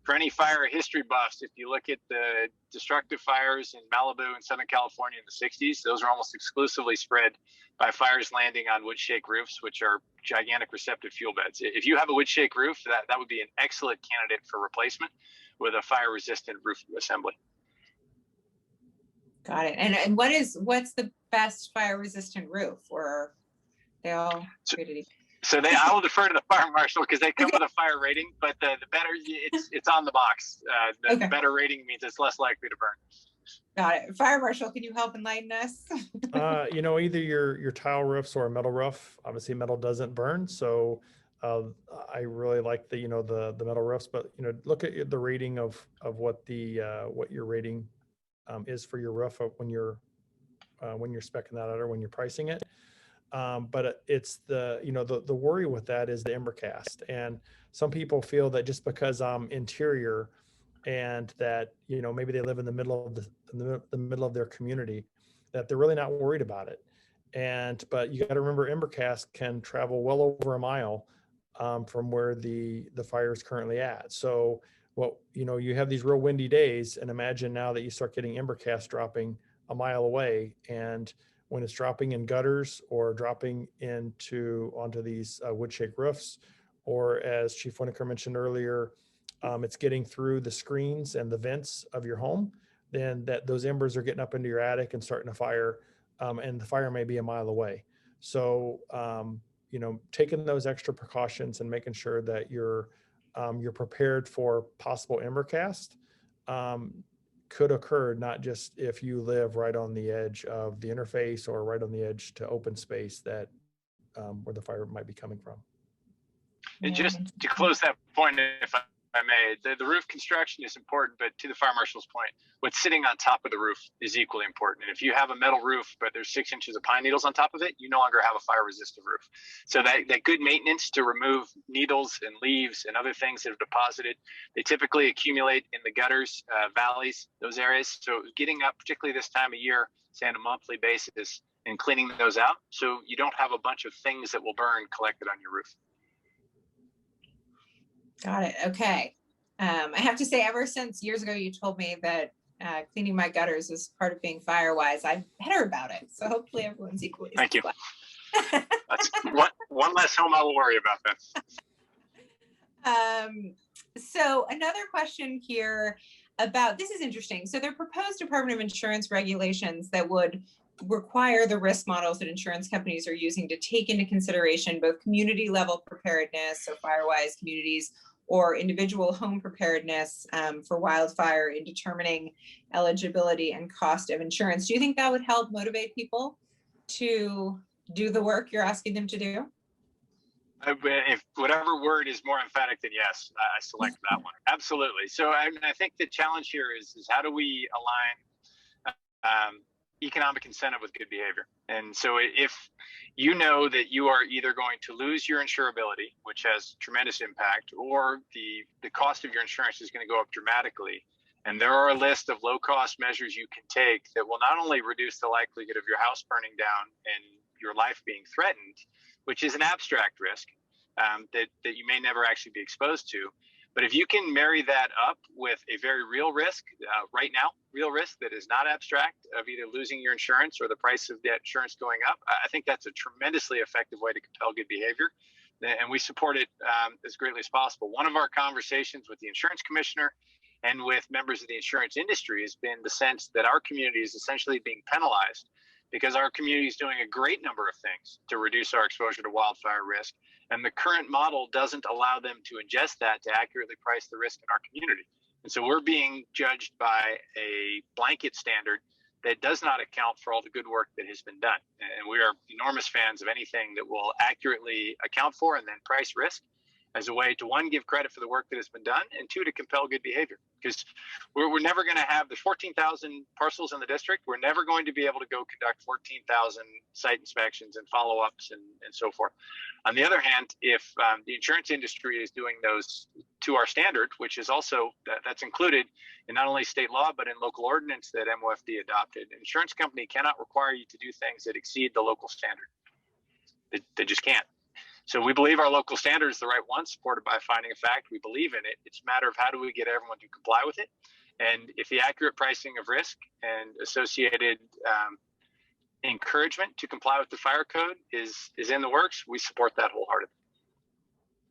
for any fire history buffs, if you look at the destructive fires in Malibu and Southern California in the 60s, those are almost exclusively spread by fires landing on wood shake roofs, which are gigantic receptive fuel beds. If you have a wood shake roof, that would be an excellent candidate for replacement with a fire resistant roof assembly. Got it. And what's the best fire resistant roof, or they all treated equal? So I will defer to the fire marshal because they come with a fire rating, but the better it's on the box. The better rating means it's less likely to burn. Got it. Fire marshal, can you help enlighten us? Either your tile roofs or a metal roof. Obviously, metal doesn't burn, so I really like the metal roofs. But look at the rating of what your rating is for your roof when you're speccing that out or when you're pricing it. But it's the worry with that is the ember cast, and some people feel that just because I'm interior and that maybe they live in the middle of their community, that they're really not worried about it. But you got to remember, ember cast can travel well over a mile from where the fire is currently at. So you have these real windy days, and imagine now that you start getting ember cast dropping a mile away, and when it's dropping in gutters or dropping onto these wood shake roofs, or as Chief Winnacker mentioned earlier, it's getting through the screens and the vents of your home, then those embers are getting up into your attic and starting a fire, and the fire may be a mile away. So taking those extra precautions and making sure that you're prepared for possible ember cast could occur, not just if you live right on the edge of the interface or right on the edge to open space that where the fire might be coming from. And just to close that point, if I may, the roof construction is important, but to the fire marshal's point, what's sitting on top of the roof is equally important. And if you have a metal roof, but there's 6 inches of pine needles on top of it, you no longer have a fire resistant roof. So that good maintenance to remove needles and leaves and other things that have deposited, they typically accumulate in the gutters, valleys, those areas. So getting up, particularly this time of year, say on a monthly basis, and cleaning those out so you don't have a bunch of things that will burn collected on your roof. Got it. Okay. I have to say, ever since years ago, you told me that cleaning my gutters is part of being fire-wise, I'm better about it. So hopefully everyone's equally. Thank you. That's one less home I will worry about that. So another question here about, this is interesting. So there are proposed Department of Insurance regulations that would require the risk models that insurance companies are using to take into consideration both community level preparedness, so fire-wise communities, or individual home preparedness for wildfire in determining eligibility and cost of insurance. Do you think that would help motivate people to do the work you're asking them to do? If whatever word is more emphatic than yes, I select that one. Absolutely. So I think the challenge here is how do we align economic incentive with good behavior? And so if you know that you are either going to lose your insurability, which has tremendous impact, or the cost of your insurance is going to go up dramatically, and there are a list of low-cost measures you can take that will not only reduce the likelihood of your house burning down and your life being threatened, which is an abstract risk that you may never actually be exposed to, but if you can marry that up with a very real risk, right now, real risk that is not abstract, of either losing your insurance or the price of that insurance going up, I think that's a tremendously effective way to compel good behavior. And we support it as greatly as possible. One of our conversations with the insurance commissioner and with members of the insurance industry has been the sense that our community is essentially being penalized because our community is doing a great number of things to reduce our exposure to wildfire risk. And the current model doesn't allow them to ingest that to accurately price the risk in our community. And so we're being judged by a blanket standard that does not account for all the good work that has been done. And we are enormous fans of anything that will accurately account for and then price risk as a way to, one, give credit for the work that has been done, and two, to compel good behavior. Because we're never going to have the 14,000 parcels in the district. We're never going to be able to go conduct 14,000 site inspections and follow-ups and so forth. On the other hand, if the insurance industry is doing those to our standard, which is also, that's included in not only state law, but in local ordinance that MOFD adopted, an insurance company cannot require you to do things that exceed the local standard. They just can't. So we believe our local standard is the right one, supported by finding of fact. We believe in it. It's a matter of how do we get everyone to comply with it. And if the accurate pricing of risk and associated encouragement to comply with the fire code is in the works, we support that wholeheartedly.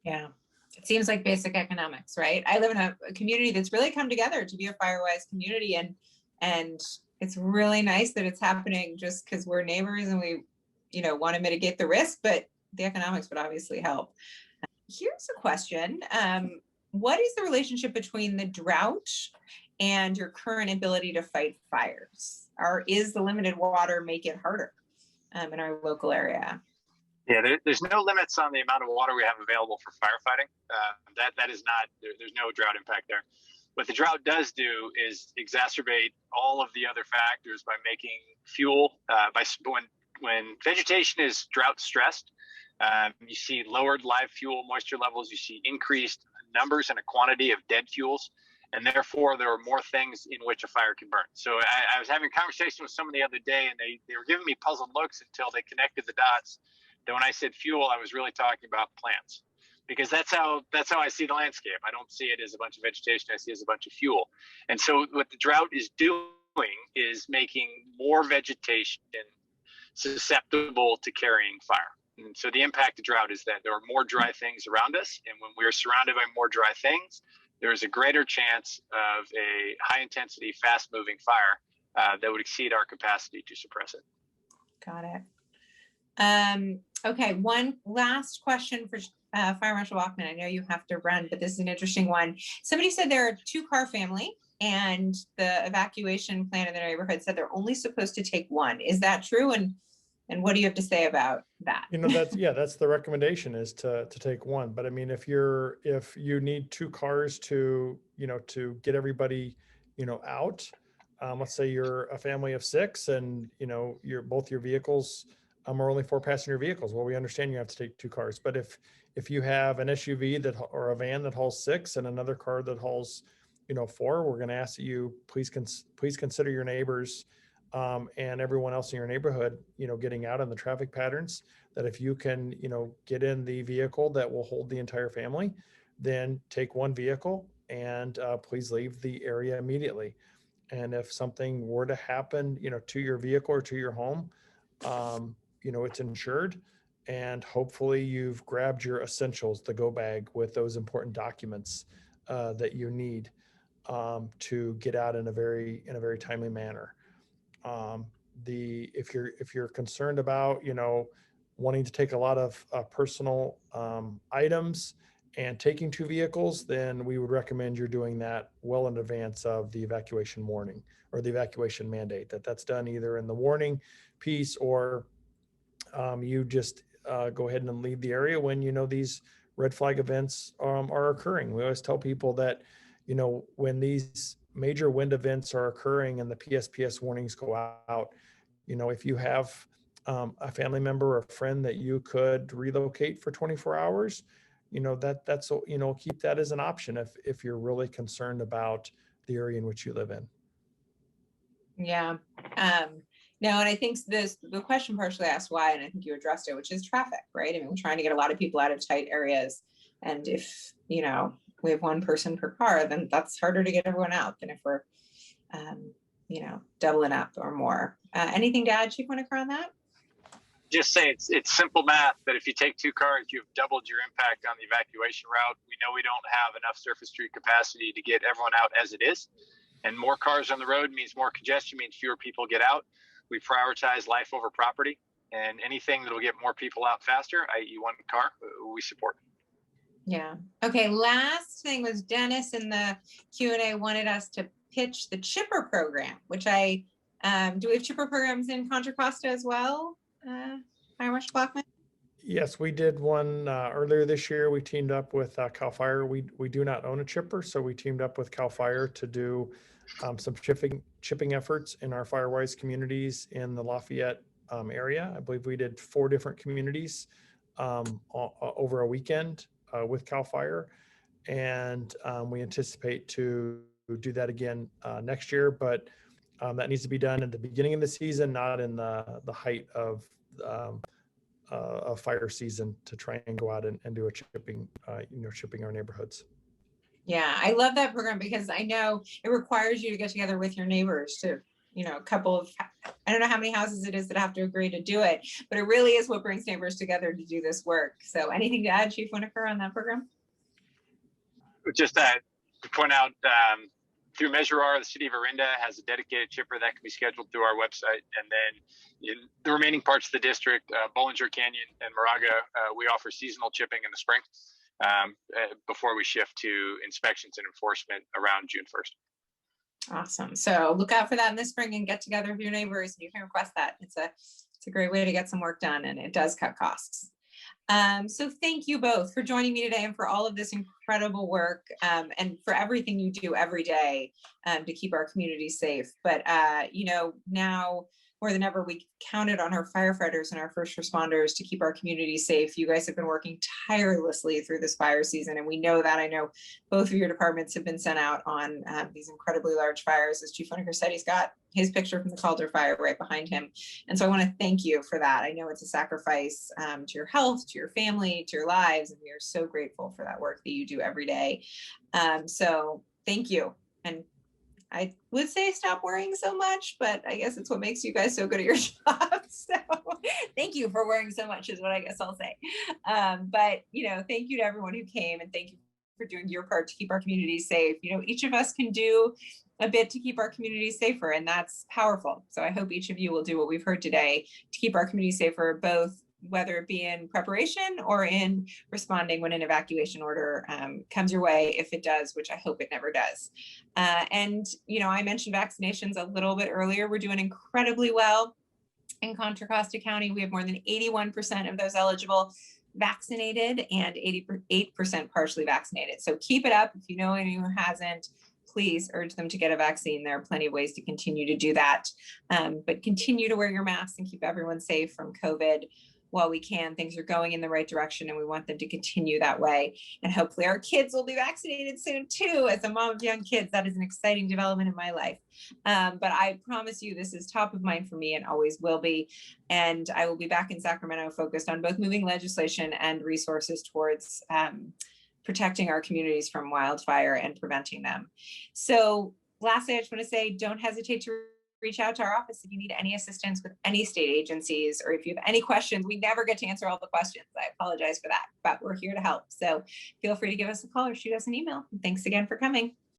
Yeah, it seems like basic economics, right? I live in a community that's really come together to be a fire-wise community, and it's really nice that it's happening just because we're neighbors and we, want to mitigate the risk, but the economics would obviously help. Here's a question. What is the relationship between the drought and your current ability to fight fires? Or is the limited water make it harder in our local area? Yeah, there's no limits on the amount of water we have available for firefighting. That is not, there's no drought impact there. What the drought does do is exacerbate all of the other factors by making fuel, when vegetation is drought stressed, you see lowered live fuel moisture levels, you see increased numbers and a quantity of dead fuels, and therefore there are more things in which a fire can burn. So I was having a conversation with someone the other day, and they were giving me puzzled looks until they connected the dots that when I said fuel, I was really talking about plants, because that's how I see the landscape. I don't see it as a bunch of vegetation, I see it as a bunch of fuel. And so what the drought is doing is making more vegetation susceptible to carrying fire. And so the impact of drought is that there are more dry things around us, and when we're surrounded by more dry things, there is a greater chance of a high intensity, fast moving fire that would exceed our capacity to suppress it. Got it. Okay, one last question for Fire Marshal Bachman. I know you have to run, but this is an interesting one. Somebody said they're a 2-car family, and the evacuation plan in their neighborhood said they're only supposed to take one. Is that true? And what do you have to say about that? That's the recommendation, is to take one. But I mean, if you need 2 cars to get everybody, out, let's say you're a family of 6 and, both your vehicles are only 4-passenger vehicles. Well, we understand you have to take 2 cars, but if you have an SUV or a van that hauls 6 and another car that hauls, 4, we're going to ask that you please consider your neighbors and everyone else in your neighborhood, getting out in the traffic patterns, that if you can, get in the vehicle that will hold the entire family, then take one vehicle and please leave the area immediately. And if something were to happen, to your vehicle or to your home, it's insured, and hopefully you've grabbed your essentials, the go bag with those important documents that you need to get out in a very timely manner. If you're concerned about, wanting to take a lot of personal items and taking 2 vehicles, then we would recommend you're doing that well in advance of the evacuation warning or the evacuation mandate. That's done either in the warning piece, or you just go ahead and leave the area when these red flag events are occurring. We always tell people that when these major wind events are occurring and the PSPS warnings go out, if you have a family member or a friend that you could relocate for 24 hours, that's keep that as an option if you're really concerned about the area in which you live in. Yeah. No, and I think the question partially asked why, and I think you addressed it, which is traffic, right? I mean, we're trying to get a lot of people out of tight areas, and if we have one person per car, then that's harder to get everyone out than if we're doubling up or more. Anything to add, Chief Winnacker, on that? Just say it's simple math, but if you take 2 cars, you've doubled your impact on the evacuation route. We know we don't have enough surface street capacity to get everyone out as it is, and more cars on the road means more congestion, means fewer people get out. We prioritize life over property, and anything that will get more people out faster, i.e. 1 car, we support. Yeah. Okay. Last thing was Dennis in the Q&A wanted us to pitch the chipper program, which do we have chipper programs in Contra Costa as well? Fire Marshal Bachman? Yes, we did one earlier this year. We teamed up with CAL FIRE. We do not own a chipper, so we teamed up with CAL FIRE to do some chipping efforts in our Firewise communities in the Lafayette area. I believe we did 4 different communities over a weekend with CAL FIRE, and we anticipate to do that again next year, but that needs to be done at the beginning of the season, not in the height of a fire season to try and go out and do a chipping, chipping our neighborhoods. Yeah, I love that program because I know it requires you to get together with your neighbors to, a couple of, I don't know how many houses it is that have to agree to do it, but it really is what brings neighbors together to do this work. So anything to add, Chief Winnacker, on that program? Just to point out, through Measure R, the city of Orinda has a dedicated chipper that can be scheduled through our website. And then in the remaining parts of the district, Bollinger Canyon and Moraga, we offer seasonal chipping in the spring before we shift to inspections and enforcement around June 1st. Awesome. So look out for that in the spring and get together with your neighbors. You can request that. It's a great way to get some work done, and it does cut costs. So thank you both for joining me today and for all of this incredible work, and for everything you do every day to keep our community safe. But now more than ever, we counted on our firefighters and our first responders to keep our community safe. You guys have been working tirelessly through this fire season, and we know that. I know both of your departments have been sent out on these incredibly large fires. As Chief Winnacker said, he's got his picture from the Calder fire right behind him. And so I want to thank you for that. I know it's a sacrifice to your health, to your family, to your lives, and we are so grateful for that work that you do every day. So thank you. And I would say stop worrying so much, but I guess it's what makes you guys so good at your job. So thank you for worrying so much is what I guess I'll say. But, thank you to everyone who came, and thank you for doing your part to keep our community safe. Each of us can do a bit to keep our community safer, and that's powerful. So I hope each of you will do what we've heard today to keep our community safer, both whether it be in preparation or in responding when an evacuation order comes your way, if it does, which I hope it never does. And I mentioned vaccinations a little bit earlier. We're doing incredibly well in Contra Costa County. We have more than 81% of those eligible vaccinated and 88% partially vaccinated. So keep it up. If you know anyone who hasn't, please urge them to get a vaccine. There are plenty of ways to continue to do that. But continue to wear your masks and keep everyone safe from COVID while we can. Things are going in the right direction, and we want them to continue that way. And hopefully our kids will be vaccinated soon too. As a mom of young kids, that is an exciting development in my life. But I promise you, this is top of mind for me and always will be. And I will be back in Sacramento focused on both moving legislation and resources towards protecting our communities from wildfire and preventing them. So lastly, I just want to say, don't hesitate to reach out to our office if you need any assistance with any state agencies, or if you have any questions. We never get to answer all the questions. I apologize for that, but we're here to help. So feel free to give us a call or shoot us an email. And thanks again for coming.